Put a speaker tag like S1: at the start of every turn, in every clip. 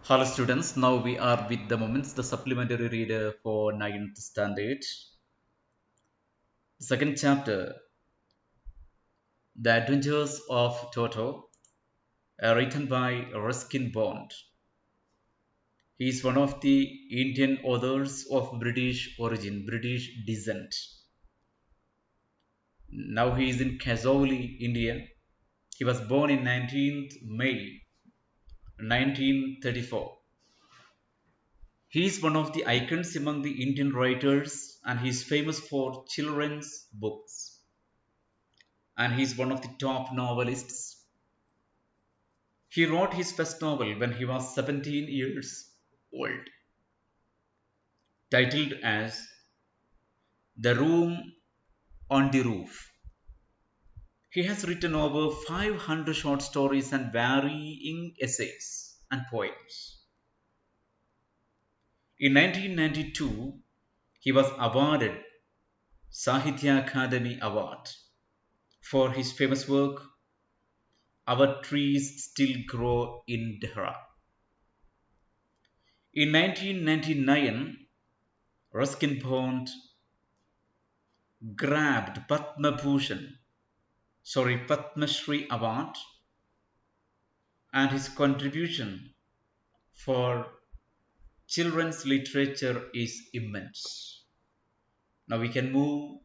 S1: Hello students, now we are with the moments, the supplementary reader for 9th standard. Second chapter, The Adventures of Toto, written by Ruskin Bond. He is one of the Indian authors of British origin, British descent. Now he is in Kasauli, India. He was born in 19th May 1934. He is one of the icons among the Indian writers and he is famous for children's books. And he is one of the top novelists. He wrote his first novel when he was 17 years old, titled as The Room on the Roof. He has written over 500 short stories and varying essays and poems. In 1992, he was awarded Sahitya Akademi Award for his famous work Our Trees Still Grow in Dehra. In 1999, Ruskin Bond grabbed Padma Shri Award, and his contribution for children's literature is immense. Now we can move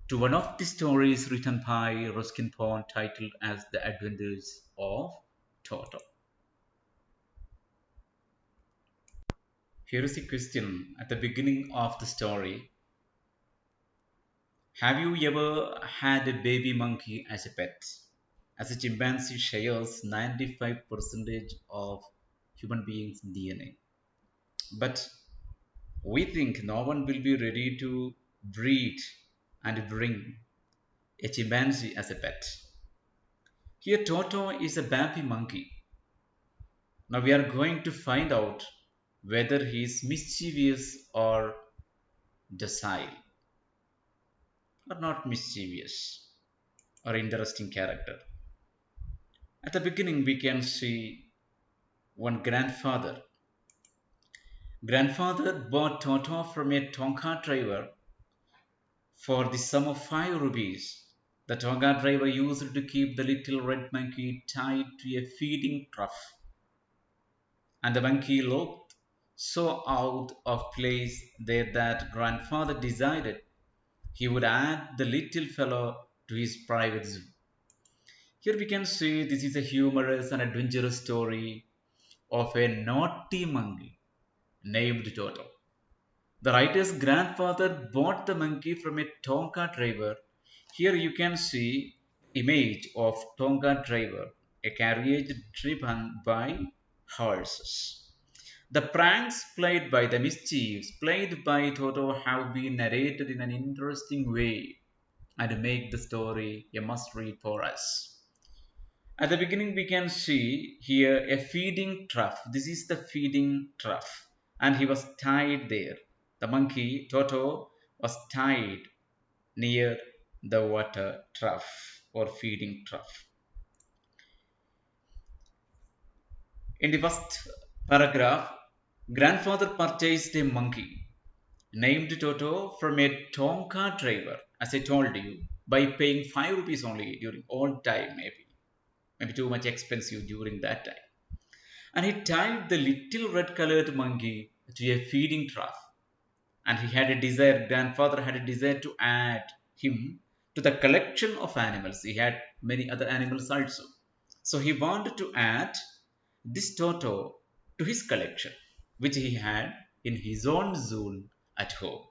S1: to one of the stories written by Ruskin Bond titled as The Adventures of Toto. Here is a question at the beginning of the story. Have you ever had a baby monkey as a pet? As a chimpanzee shares 95% of human beings' DNA. But we think no one will be ready to breed and bring a chimpanzee as a pet. Here Toto is a baby monkey. Now we are going to find out whether he is mischievous or docile or not mischievous or interesting character. At the beginning we can see one grandfather. Grandfather bought Toto from a Tonka driver for the sum of 5 rupees. The Tonka driver used to keep the little red monkey tied to a feeding trough. And the monkey looked so out of place there that grandfather decided he would add the little fellow to his private zoo. Here we can see this is a humorous and adventurous story of a naughty monkey named Toto. The writer's grandfather bought the monkey from a Tonka driver. Here you can see image of Tonka driver, a carriage driven by horses. The pranks played by the mischiefs played by Toto have been narrated in an interesting way and make the story a must read for us. At the beginning, we can see here a feeding trough. This is the feeding trough, and he was tied there. The monkey, Toto, was tied near the water trough or feeding trough. In the first paragraph, grandfather purchased a monkey named Toto from a Tonka driver, as I told you, by paying 5 rupees only during old time, maybe too much expensive during that time. And he tied the little red colored monkey to a feeding trough. And he had a desire, grandfather had a desire to add him to the collection of animals. He had many other animals also. So he wanted to add this Toto to his collection, which he had in his own zoo at home.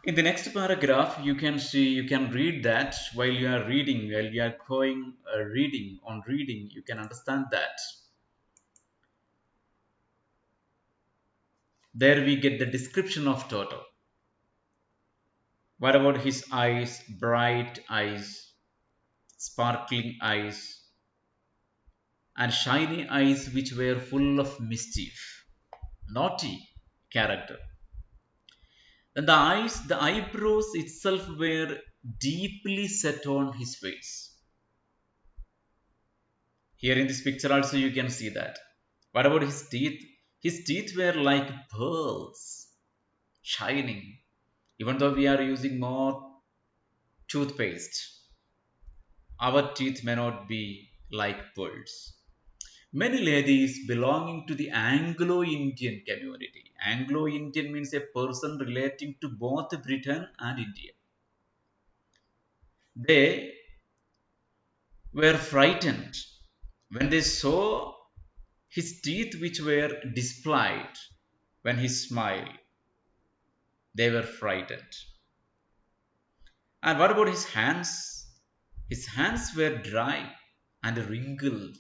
S1: In the next paragraph, you can see, you can read that while you are reading, while you are going reading, you can understand that. There we get the description of Toto. What about his eyes? Bright eyes, sparkling eyes, and shiny eyes which were full of mischief. Naughty character. And the eyebrows itself were deeply set on his face. Here in this picture also you can see that. What about his teeth? His teeth were like pearls, shining. Even though we are using more toothpaste, our teeth may not be like pearls. Many ladies belonging to the Anglo-Indian community. Anglo-Indian means a person relating to both Britain and India. They were frightened when they saw his teeth which were displayed when he smiled. They were frightened. And what about his hands? His hands were dry and wrinkled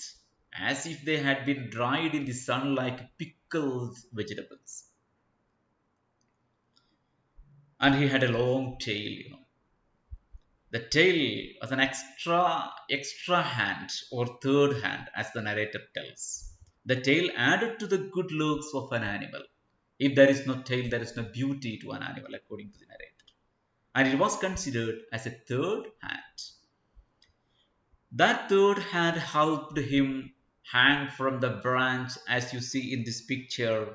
S1: as if they had been dried in the sun like pickled vegetables. And he had a long tail. The tail was an extra hand or third hand, as the narrator tells. The tail added to the good looks of an animal. If there is no tail, there is no beauty to an animal, according to the narrator. And it was considered as a third hand. That third hand helped him hang from the branch, as you see in this picture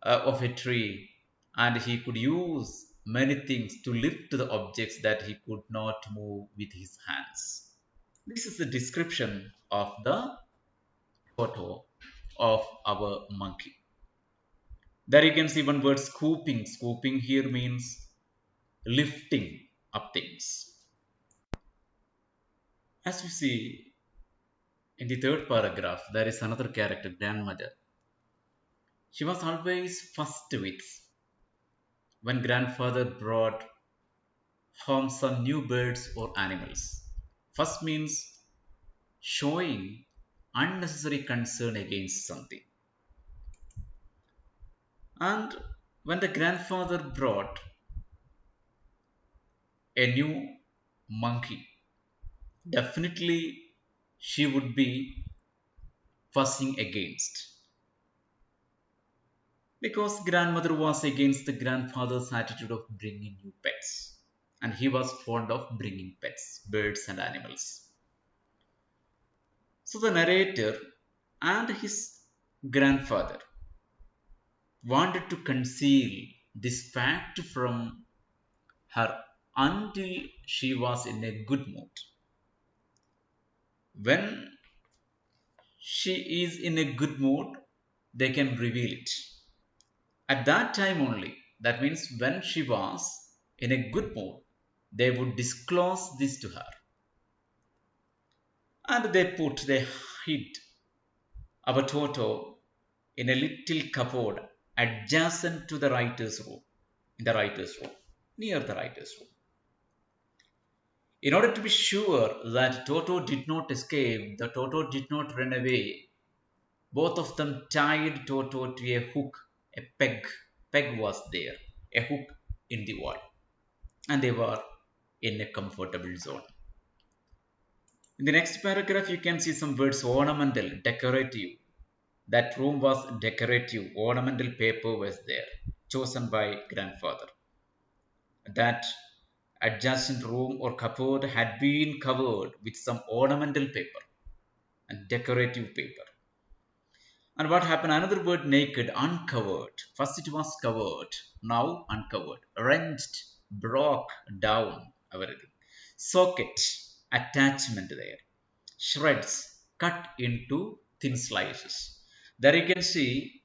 S1: of a tree, and he could use many things to lift the objects that he could not move with his hands. This is the description of the Toto of our monkey. There you can see one word scooping. Scooping here means lifting up things. As we see in the third paragraph, there is another character, grandmother. She was always first with when grandfather brought home some new birds or animals. First means showing unnecessary concern against something. And when the grandfather brought a new monkey, definitely she would be fussing against. Because grandmother was against the grandfather's attitude of bringing new pets. And he was fond of bringing pets, birds and animals. So the narrator and his grandfather wanted to conceal this fact from her until she was in a good mood. When she is in a good mood, they can reveal it. At that time only, that means when she was in a good mood, they would disclose this to her. And they hid our Toto in a little cupboard adjacent to the writer's room, in the writer's room, near the writer's room. In order to be sure that Toto did not escape, the Toto did not run away, both of them tied Toto to a hook, a peg. Peg was there, a hook in the wall, and they were in a comfortable zone. In the next paragraph, you can see some words ornamental, decorative. That room was decorative, ornamental paper was there, chosen by grandfather. That adjacent room or cupboard had been covered with some ornamental paper and decorative paper. And what happened? Another word naked, uncovered. First it was covered, now uncovered. Wrenched, broke down, everything. Socket, attachment there. Shreds, cut into thin slices. There you can see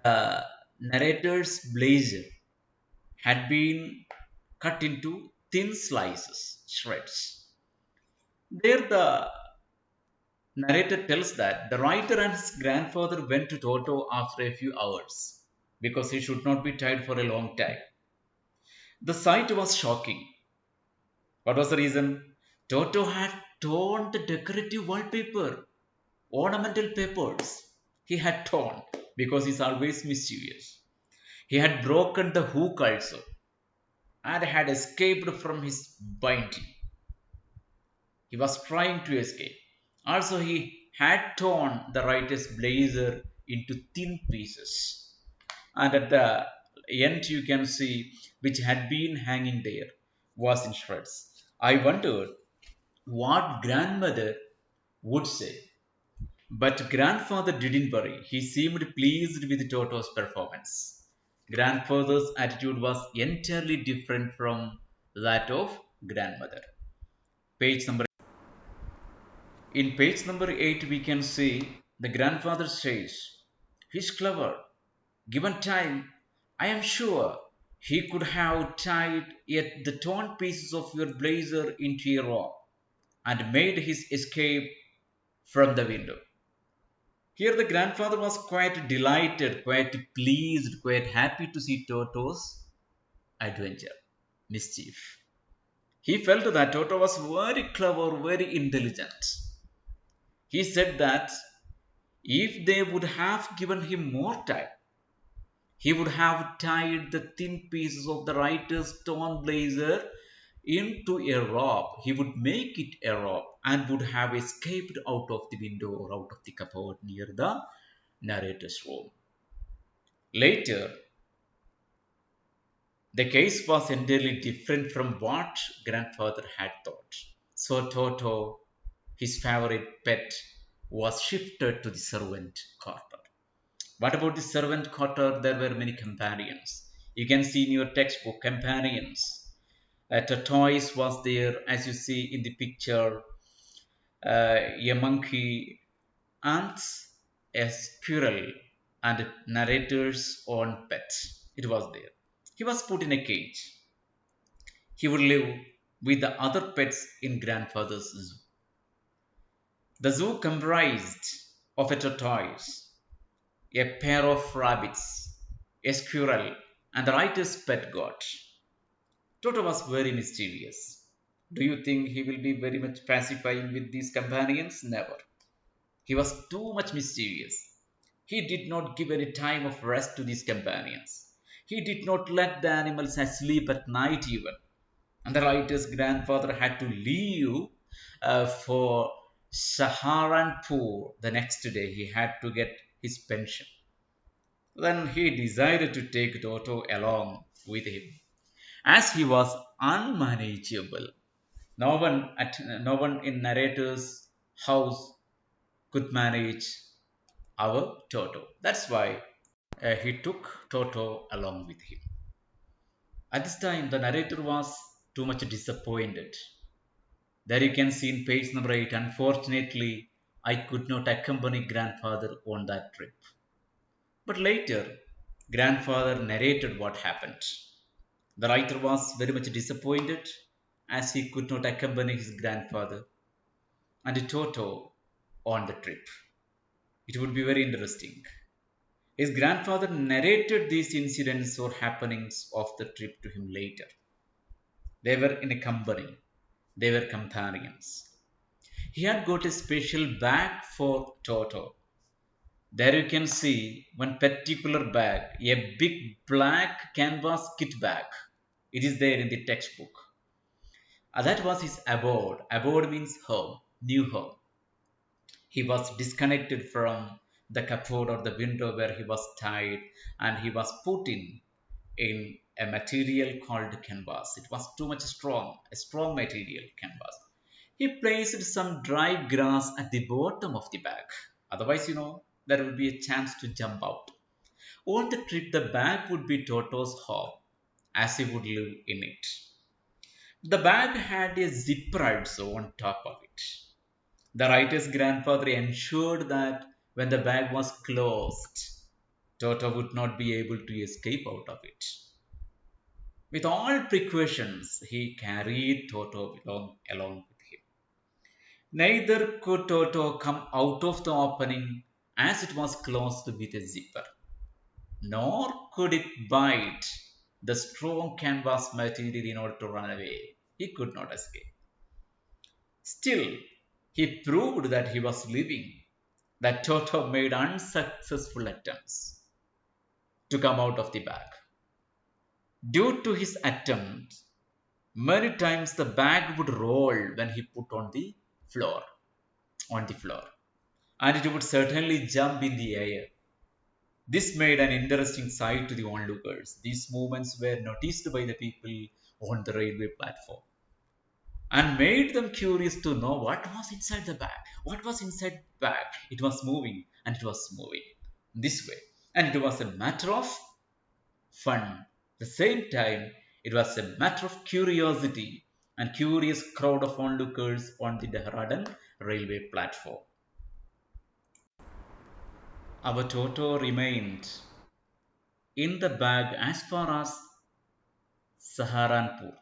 S1: the narrator's blazer had been cut into thin slices, shreds. There the narrator tells that the writer and his grandfather went to Toto after a few hours because he should not be tied for a long time. The sight was shocking. What was the reason? Toto had torn the decorative wallpaper, ornamental papers. He had torn because he's always mischievous. He had broken the hook also and had escaped from his binding. He was trying to escape. Also, he had torn the writer's blazer into thin pieces. And at the end, you can see which had been hanging there was in shreds. I wondered what grandmother would say. But grandfather didn't worry. He seemed pleased with Toto's performance. Grandfather's attitude was entirely different from that of grandmother. Page number In page number 8 we can see the grandfather says, "He's clever. Given time, I am sure he could have tied yet the torn pieces of your blazer into a rope and made his escape from the window." Here the grandfather was quite delighted, quite pleased, quite happy to see Toto's adventure, mischief. He felt that Toto was very clever, very intelligent. He said that if they would have given him more time, he would have tied the thin pieces of the writer's torn blazer into a rope. He would make it a rope and would have escaped out of the window or out of the cupboard near the narrator's room. Later, the case was entirely different from what grandfather had thought. So Toto, his favorite pet, was shifted to the servant quarter. What about the servant quarter? There were many companions. You can see in your textbook companions. A tortoise was there, as you see in the picture. A monkey, ants, a squirrel, and narrator's own pet. It was there. He was put in a cage. He would live with the other pets in grandfather's zoo. The zoo comprised of a tortoise, a pair of rabbits, a squirrel, and the writer's pet goat. Toto was very mischievous. Do you think he will be very much pacifying with these companions? Never. He was too much mischievous. He did not give any time of rest to these companions. He did not let the animals sleep at night even. And the writer's grandfather had to leave for Saharanpur the next day. He had to get his pension. Then he decided to take Toto along with him, as he was unmanageable. No one in narrator's house could manage our Toto. That's why he took Toto along with him. At this time, the narrator was too much disappointed. There you can see in page number 8, unfortunately, I could not accompany grandfather on that trip. But later, grandfather narrated what happened. The writer was very much disappointed as he could not accompany his grandfather and Toto on the trip. It would be very interesting. His grandfather narrated these incidents or happenings of the trip to him later. They were in a company, they were companions. He had got a special bag for Toto. There you can see one particular bag, a big black canvas kit bag. It is there in the textbook. That was his abode. Abode means home, new home. He was disconnected from the cupboard or the window where he was tied, and he was put in a material called canvas. It was too much strong, a strong material canvas. He placed some dry grass at the bottom of the bag. Otherwise, there would be a chance to jump out. On the trip, the bag would be Toto's home, as he would live in it. The bag had a zipper also on top of it. The writer's grandfather ensured that when the bag was closed, Toto would not be able to escape out of it. With all precautions, he carried Toto along with him. Neither could Toto come out of the opening as it was closed with a zipper, nor could it bite the strong canvas material in order to run away. He could not escape. Still, he proved that he was living, that Toto made unsuccessful attempts to come out of the bag. Due to his attempts, many times the bag would roll when he put floor, on the floor, and it would certainly jump in the air. This made an interesting sight to the onlookers. These movements were noticed by the people on the railway platform. and made them curious to know what was inside the bag. What was inside the bag? It was moving and it was moving this way. And it was a matter of fun. At the same time, it was a matter of curiosity and curious crowd of onlookers on the Dehradun railway platform. Our Toto remained in the bag as far as Saharanpur.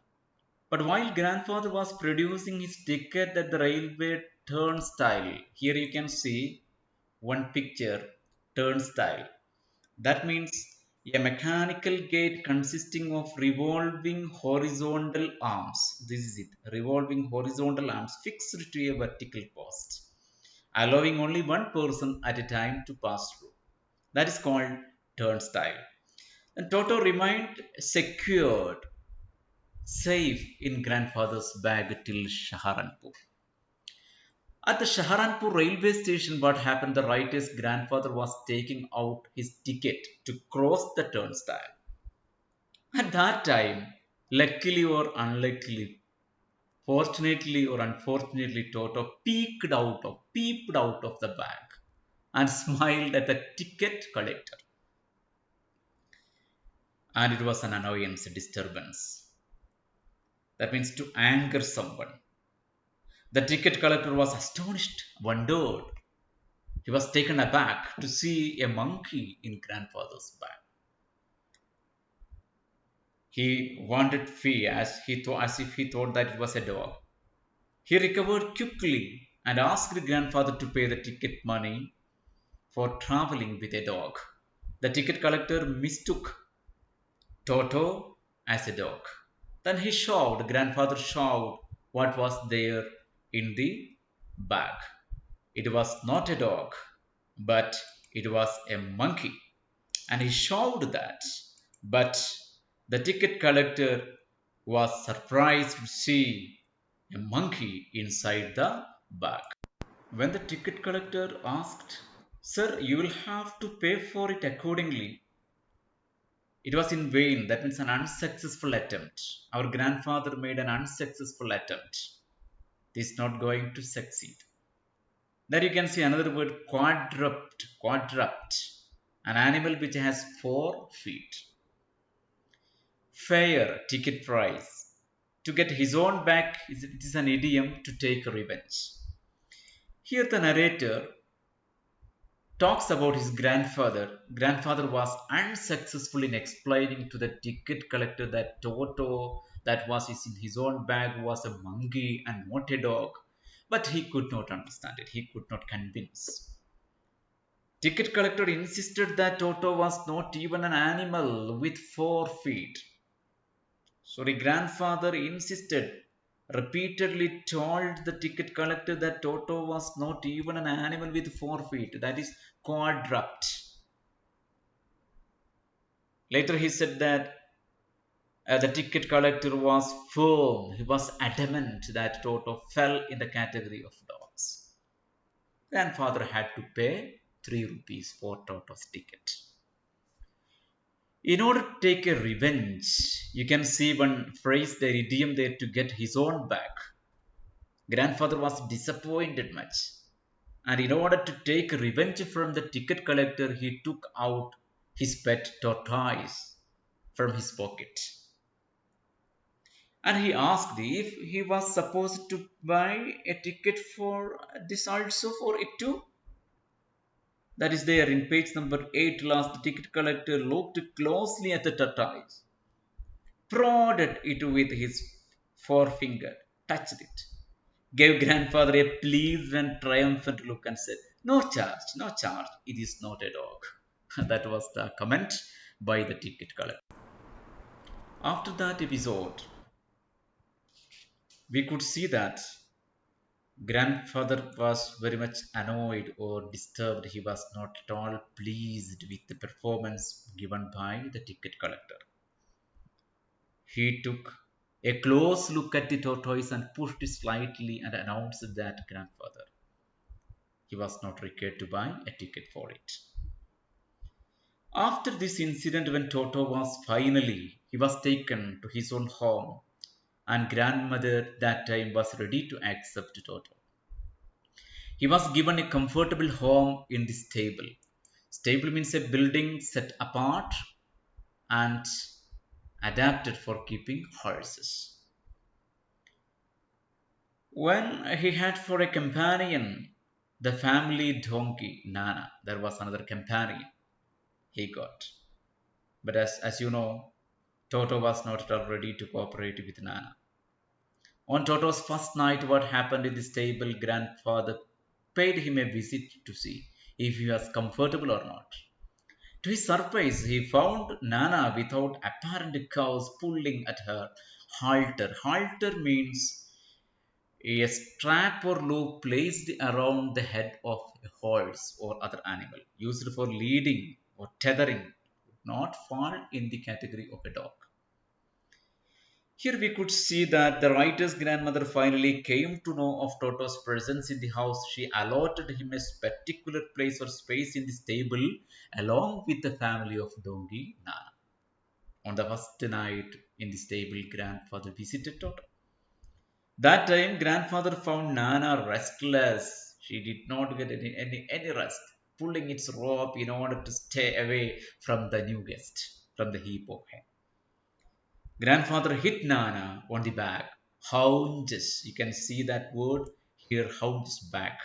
S1: But while grandfather was producing his ticket at the railway turnstile, here you can see one picture turnstile. That means a mechanical gate consisting of revolving horizontal arms. This is it, revolving horizontal arms fixed to a vertical post, allowing only one person at a time to pass through. That is called turnstile. And Toto remained secured, safe in grandfather's bag till Saharanpur. At the Saharanpur railway station, what happened? The writer's grandfather was taking out his ticket to cross the turnstile. At that time, luckily or unluckily, fortunately or unfortunately, Toto peeped out of the bag and smiled at the ticket collector. And it was an annoyance, a disturbance. That means to anger someone. The ticket collector was astonished, wondered. He was taken aback to see a monkey in grandfather's bag. He wanted fee as if he thought that it was a dog. He recovered quickly and asked grandfather to pay the ticket money for traveling with a dog. The ticket collector mistook Toto as a dog. Then grandfather showed what was there in the bag. It was not a dog, but it was a monkey. And he showed that. But the ticket collector was surprised to see a monkey inside the bag. When the ticket collector asked, "Sir, you will have to pay for it accordingly," it was in vain. That means an unsuccessful attempt. Our grandfather made an unsuccessful attempt. This is not going to succeed. There you can see another word, quadrupt. Quadrupt. An animal which has 4 feet. Fare, ticket price. To get his own back, it is an idiom to take revenge. Here the narrator talks about his grandfather. Grandfather was unsuccessful in explaining to the ticket collector that Toto that was in his own bag was a monkey and not a dog. But he could not understand it. He could not convince. Ticket collector insisted that Toto was not even an animal with 4 feet. Sorry, grandfather insisted, repeatedly told the ticket collector that Toto was not even an animal with 4 feet. That is quadrupt. Later he said that the ticket collector was firm. He was adamant that Toto fell in the category of dogs. Grandfather had to pay 3 rupees for Toto's ticket. In order to take a revenge, you can see one phrase there, idiom there, to get his own back. Grandfather was disappointed much. And in order to take revenge from the ticket collector, he took out his pet tortoise from his pocket. And he asked if he was supposed to buy a ticket for this also for it too. That is there in page number 8 last. The ticket collector looked closely at the tortoise, prodded it with his forefinger, touched it, gave grandfather a pleased and triumphant look and said, "No charge, no charge, it is not a dog." That was the comment by the ticket collector. After that episode, we could see that grandfather was very much annoyed or disturbed. He was not at all pleased with the performance given by the ticket collector. He took a close look at the tortoise and pushed it slightly and announced that grandfather, he was not required to buy a ticket for it. After this incident, when Toto was finally, he was taken to his own home and grandmother that time was ready to accept Toto. He was given a comfortable home in the stable. Stable means a building set apart and adapted for keeping horses. When he had for a companion the family donkey Nana, there was another companion he got. But as you know, Toto was not at all ready to cooperate with Nana. On Toto's first night, what happened in the stable, grandfather paid him a visit to see if he was comfortable or not. To his surprise, he found Nana without apparent cause pulling at her halter. Halter means a strap or loop placed around the head of a horse or other animal, used for leading or tethering, not fall in the category of a dog. Here we could see that the writer's grandmother finally came to know of Toto's presence in the house. She allotted him a particular place or space in the stable along with the family of donkey Nana. On the first night in the stable, grandfather visited Toto. That time, grandfather found Nana restless. She did not get any rest, pulling its rope in order to stay away from the new guest, from the heap of hay. Grandfather hit Nana on the back. Hounds. You can see that word here, hounds back.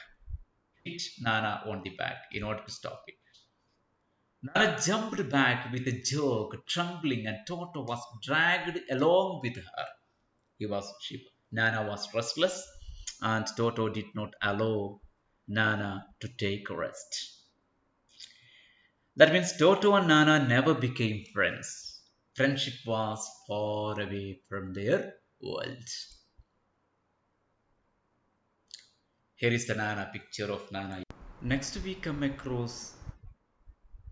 S1: Hit Nana on the back in order to stop it. Nana jumped back with a jerk, trembling, and Toto was dragged along with her. Nana was restless, and Toto did not allow Nana to take rest. That means Toto and Nana never became friends. Friendship was far away from their world. Here is the Nana picture of Nana. Next, we come across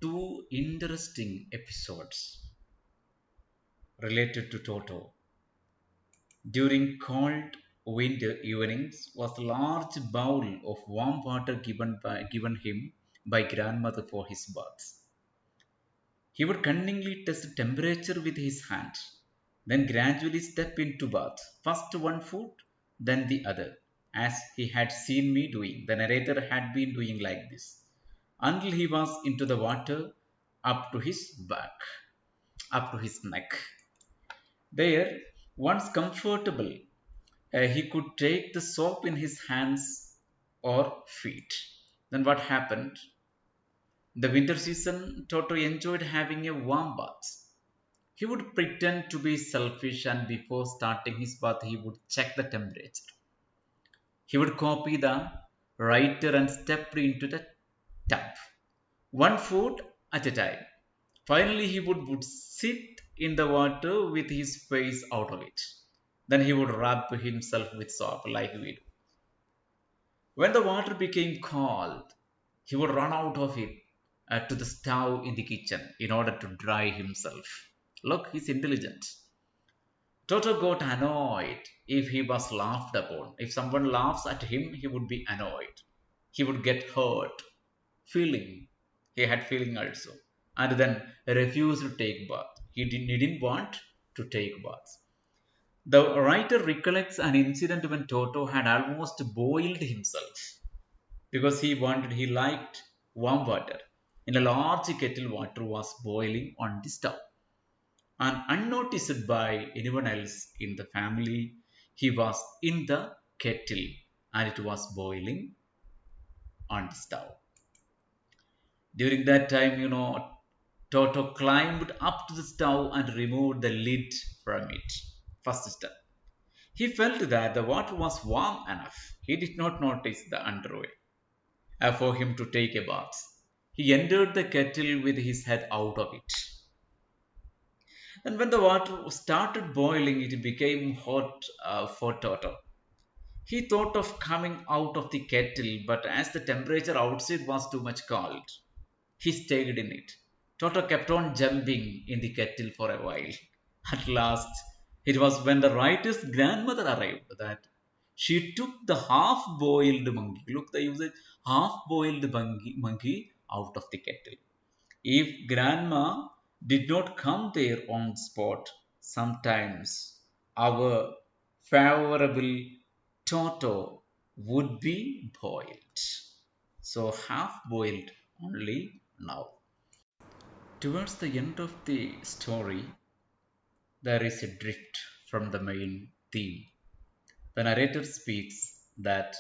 S1: two interesting episodes related to Toto. During cold winter evenings was a large bowl of warm water given him by grandmother for his bath. He would cunningly test the temperature with his hand, then gradually step into bath, first one foot, then the other, as he had seen me doing. The narrator had been doing like this until he was into the water up to his back, up to his neck. There, once comfortable, he could take the soap in his hands or feet. Then what happened? The winter season, Toto enjoyed having a warm bath. He would pretend to be selfish and before starting his bath, he would check the temperature. He would copy the writer and step into the tub, one foot at a time. Finally, would sit in the water with his face out of it. Then he would rub himself with soap like we do. When the water became cold, he would run out of it to the stove in the kitchen in order to dry himself. Look, he's intelligent. Toto got annoyed if he was laughed upon. If someone laughs at him, he would be annoyed. He would get hurt. Feeling. He had feeling also. And then refused to take bath. He didn't want to take bath. The writer recollects an incident when Toto had almost boiled himself because he liked warm water. In a large kettle, water was boiling on the stove. And unnoticed by anyone else in the family, he was in the kettle and it was boiling on the stove. During that time, Toto climbed up to the stove and removed the lid from it. First step. He felt that the water was warm enough. He did not notice the underway for him to take a bath. He entered the kettle with his head out of it. And when the water started boiling, it became hot for Toto. He thought of coming out of the kettle, but as the temperature outside was too much cold, he stayed in it. Toto kept on jumping in the kettle for a while. At last, it was when the writer's grandmother arrived that she took the half-boiled monkey. Look, the usage half-boiled monkey out of the kettle. If grandma did not come there on the spot, sometimes our favorable Toto would be boiled. So half boiled only now. Towards the end of the story, there is a drift from the main theme. The narrator speaks that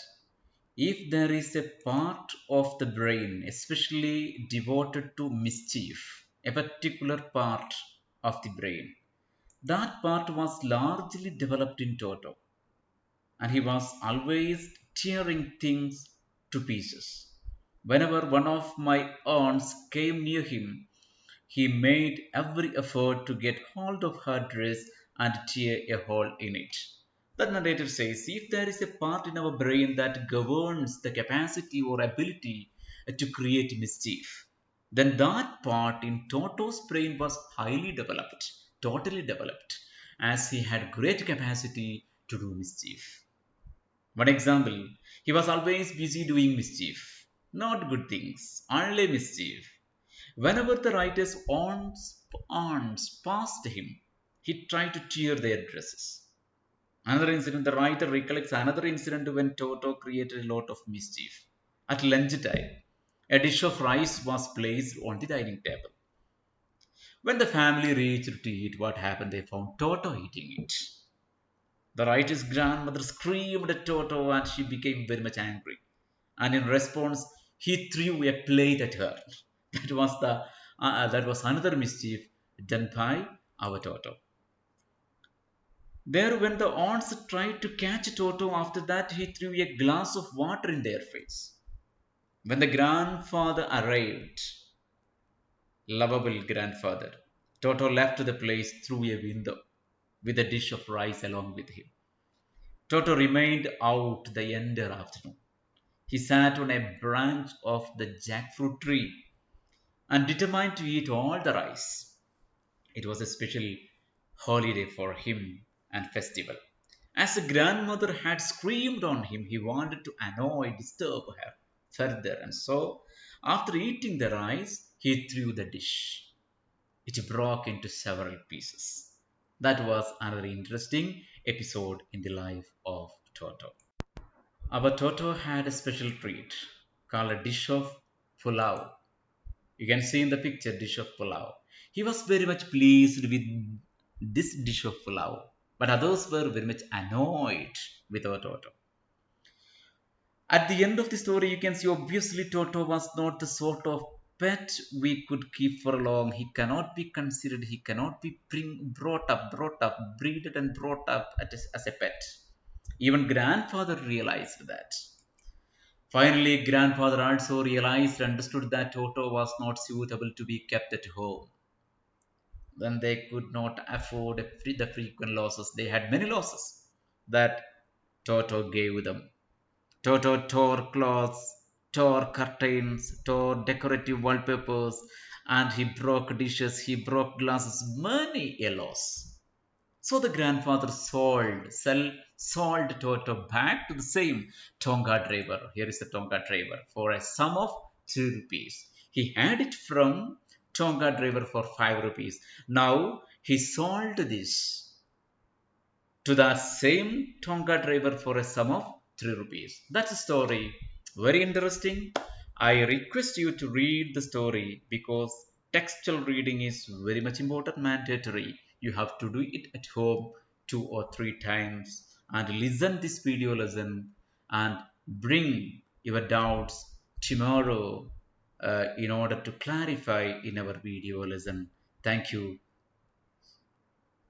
S1: if there is a part of the brain especially devoted to mischief, a particular part of the brain, that part was largely developed in Toto, and he was always tearing things to pieces. Whenever one of my aunts came near him, he made every effort to get hold of her dress and tear a hole in it. The narrator says if there is a part in our brain that governs the capacity or ability to create mischief, then that part in Toto's brain was highly developed, totally developed, as he had great capacity to do mischief. One example, he was always busy doing mischief, not good things, only mischief. Whenever the writer's aunts passed him, he tried to tear their dresses. Another incident, the writer recollects another incident when Toto created a lot of mischief. At lunchtime, a dish of rice was placed on the dining table. When the family reached to eat, what happened? They found Toto eating it. The writer's grandmother screamed at Toto and she became very much angry. And in response, he threw a plate at her. That was another mischief done by our Toto. There, when the aunts tried to catch Toto, after that he threw a glass of water in their face. When the grandfather arrived, lovable grandfather, Toto left the place through a window with a dish of rice along with him. Toto remained out the entire afternoon. He sat on a branch of the jackfruit tree and determined to eat all the rice. It was a special holiday for him and festival. As the grandmother had screamed on him, he wanted to annoy, disturb her further, and so, after eating the rice, he threw the dish. It broke into several pieces. That was another interesting episode in the life of Toto. Our Toto had a special treat called a dish of pulao. You can see in the picture dish of pulao. He was very much pleased with this dish of pulao, but others were very much annoyed with our Toto. At the end of the story, you can see obviously Toto was not the sort of pet we could keep for long. He cannot be considered, he cannot be brought up, breeded and brought up as a pet. Even grandfather realized that. Finally, grandfather also realized and understood that Toto was not suitable to be kept at home. Then they could not afford the frequent losses. They had many losses that Toto gave them. Toto tore clothes, tore curtains, tore decorative wallpapers, and he broke dishes, he broke glasses, many a loss. So the grandfather sold Toto back to the same Tonga driver. Here is the Tonga driver for a sum of 2 rupees. He had it from Tonga driver for 5 rupees. Now he sold this to the same Tonga driver for a sum of 3 rupees. That's a story. Very interesting. I request you to read the story because textual reading is very much important, mandatory. You have to do it at home 2 or 3 times and listen this video lesson and bring your doubts tomorrow in order to clarify in our video lesson. Thank you.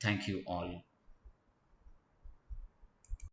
S1: Thank you all.